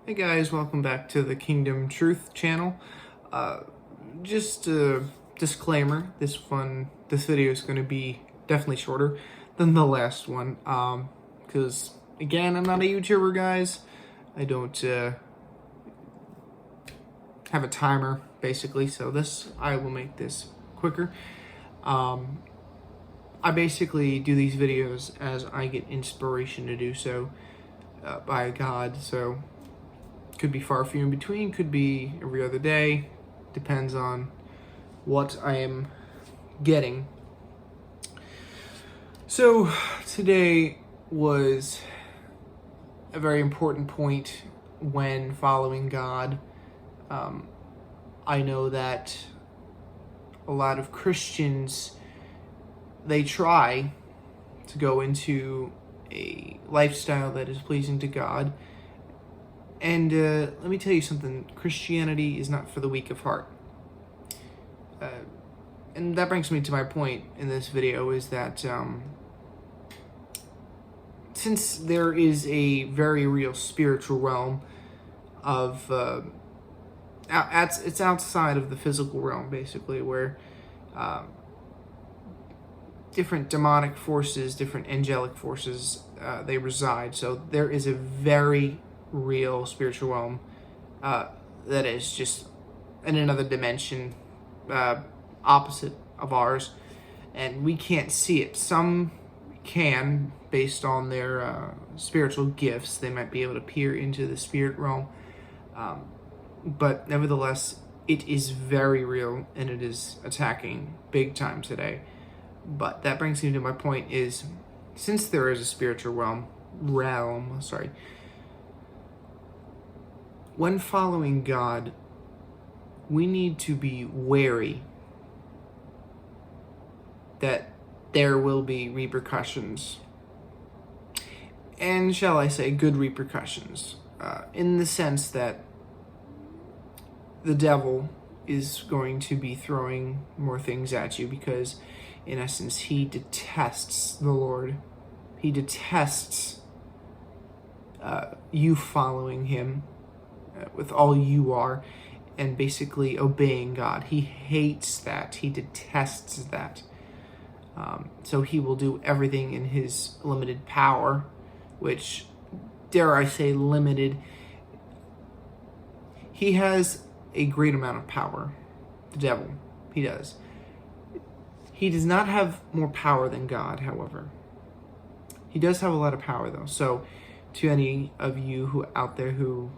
Hey guys, welcome back to the Kingdom Truth channel. Just a disclaimer, this video is going to be definitely shorter than the last one, because again, I'm not a YouTuber, guys. I don't have a timer, basically, so I will make this quicker. I basically do these videos as I get inspiration to do so by God, so could be far few in between, could be every other day, depends on what I am getting. So today was a very important point when following God. I know that a lot of Christians, they try to go into a lifestyle that is pleasing to God. And let me tell you something, Christianity is not for the weak of heart. And that brings me to my point in this video, is that since there is a very real spiritual realm of, it's outside of the physical realm, basically, where different demonic forces, different angelic forces, they reside. So there is a very real spiritual realm that is just in another dimension, opposite of ours, and we can't see it. Some can, based on their spiritual gifts. They might be able to peer into the spirit realm, but nevertheless, it is very real, and it is attacking big time today. But that brings me to my point, is since there is a spiritual realm, when following God, we need to be wary that there will be repercussions. And shall I say, good repercussions, in the sense that the devil is going to be throwing more things at you, because in essence, he detests the Lord. He detests you following him with all you are, and basically obeying God. He hates that. He detests that. So he will do everything in his limited power, which, dare I say, limited. He has a great amount of power, the devil. He does. He does not have more power than God, however. He does have a lot of power, though. So to any of you who out there who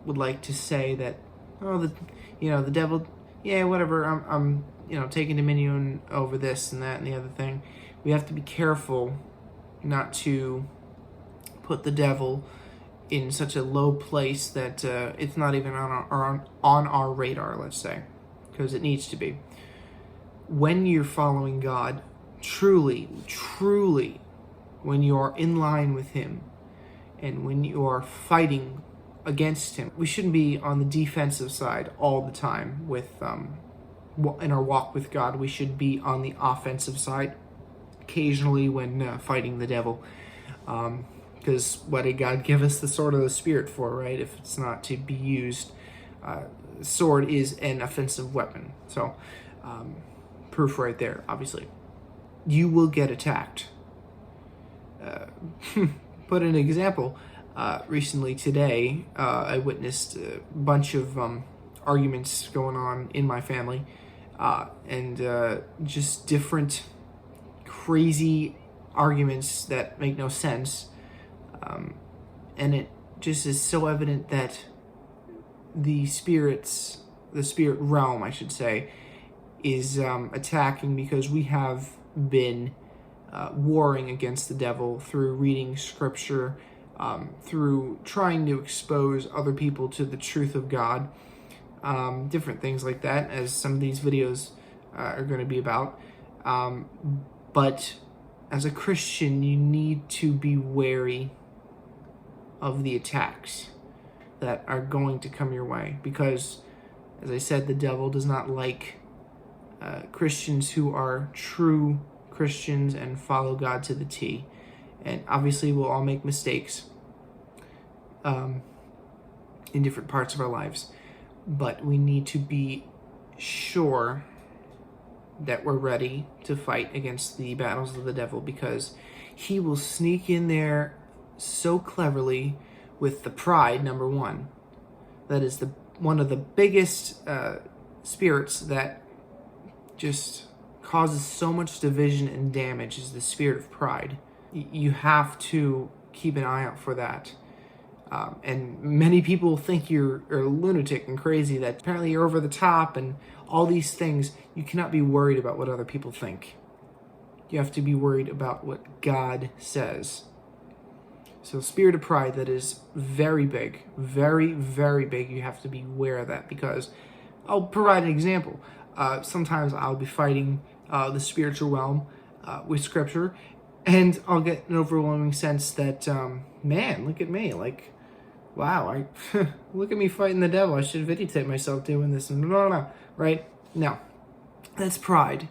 would like to say that, oh, the devil, yeah, whatever, I'm taking dominion over this and that and the other thing, we have to be careful not to put the devil in such a low place that it's not even on our radar, let's say, because it needs to be. When you're following God, truly, when you are in line with him, and when you are fighting against him, we shouldn't be on the defensive side all the time. In our walk with God, we should be on the offensive side occasionally when fighting the devil, because what did God give us the sword of the Spirit for, right? If it's not to be used, sword is an offensive weapon. So proof right there, obviously. You will get attacked. Put an example. Recently today, I witnessed a bunch of arguments going on in my family, and just different crazy arguments that make no sense. And it just is so evident that the spirit realm, I should say, is attacking, because we have been warring against the devil through reading scripture, through trying to expose other people to the truth of God, different things like that, as some of these videos are going to be about. But as a Christian, you need to be wary of the attacks that are going to come your way, because, as I said, the devil does not like Christians who are true Christians and follow God to the T. And obviously we'll all make mistakes. in different parts of our lives. But we need to be sure that we're ready to fight against the battles of the devil, because he will sneak in there so cleverly with the pride, number one. That is one of the biggest spirits that just causes so much division and damage, is the spirit of pride. You have to keep an eye out for that. And many people think you're a lunatic and crazy, that apparently you're over the top and all these things. You cannot be worried about what other people think. You have to be worried about what God says. So spirit of pride, that is very big, very, very big. You have to be aware of that, because I'll provide an example. Sometimes I'll be fighting the spiritual realm with scripture, and I'll get an overwhelming sense that, man, look at me, like, wow, look at me fighting the devil. I should videotape myself doing this. No, right? No, that's pride.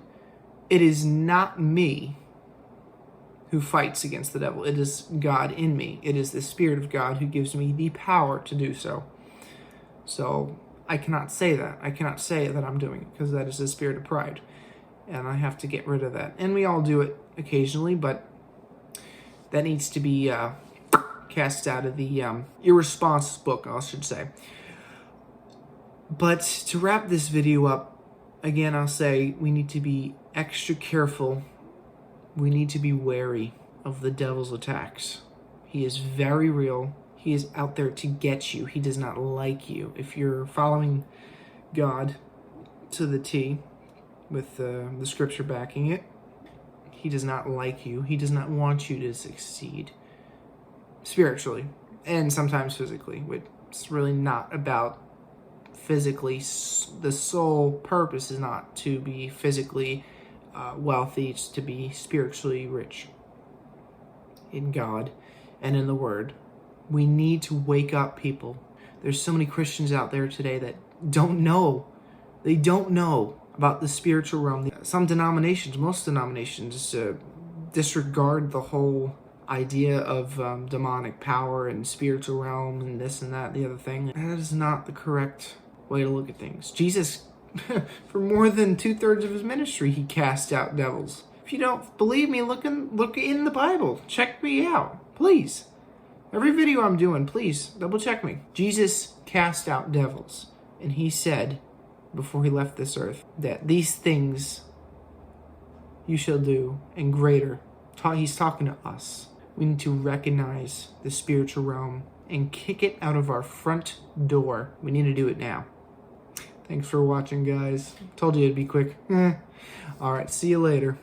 It is not me who fights against the devil. It is God in me. It is the Spirit of God who gives me the power to do so. So I cannot say that. I cannot say that I'm doing it, because that is the spirit of pride. And I have to get rid of that. And we all do it occasionally, but that needs to be cast out of the irresponse book, I should say. But to wrap this video up, again, I'll say we need to be extra careful. We need to be wary of the devil's attacks. He is very real. He is out there to get you. He does not like you. If you're following God to the T, with the scripture backing it, he does not like you. He does not want you to succeed spiritually and sometimes physically. It's really not about physically. The sole purpose is not to be physically wealthy. It's to be spiritually rich in God and in the Word. We need to wake up, people. There's so many Christians out there today that don't know. They don't know about the spiritual realm. Some denominations, most denominations, disregard the whole idea of demonic power and spiritual realm and this and that, the other thing. That is not the correct way to look at things. Jesus, for more than 2/3 of his ministry, he cast out devils. If you don't believe me, look in the Bible. Check me out, please. Every video I'm doing, please double check me. Jesus cast out devils, and he said before he left this earth that these things you shall do, and greater. He's talking to us. We need to recognize the spiritual realm and kick it out of our front door. We need to do it now. Thanks for watching, guys. Told you it'd be quick. All right, see you later.